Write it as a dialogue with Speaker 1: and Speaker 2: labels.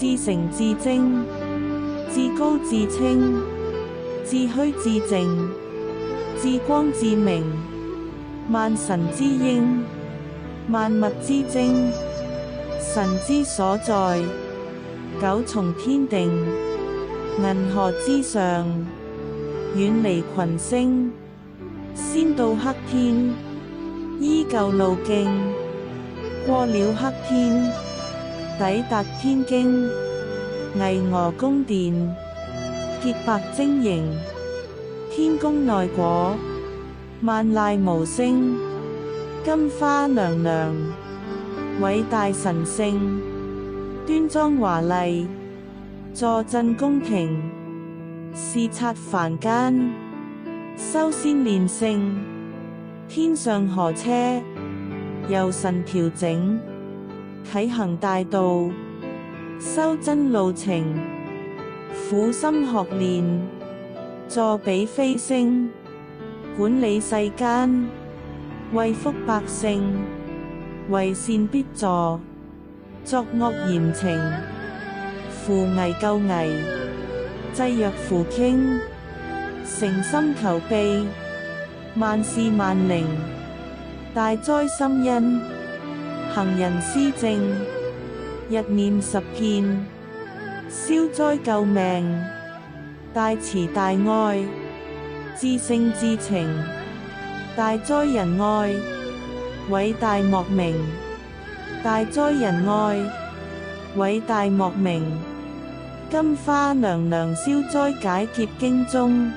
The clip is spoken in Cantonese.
Speaker 1: 至誠至精，至高至清，至虛至靜，至光至明，萬神之英，萬物之精，神之所在，九重天定，銀河之上，遠離群星，先到黑天，依舊路徑，過了黑天，抵達天經，巍峨宮殿，潔白晶瑩，天宮內果，萬籟無聲，金花娘娘，偉大神聖，端莊華麗，坐鎮宮廷，視察凡間，修仙練聖，天上河車，由神調整，啟行大道，修真路程，苦心學練，助比飛升，管理世間，惠福百姓，為善必助，作惡嚴懲，扶危救危，濟弱扶傾，誠心求庇，萬事萬靈，大哉心恩，行人施政，日念十遍，消災救命，大慈大愛，至聖至情，大哉仁愛，偉大莫名，大哉仁愛，偉大莫名，金花娘娘消災解劫經中。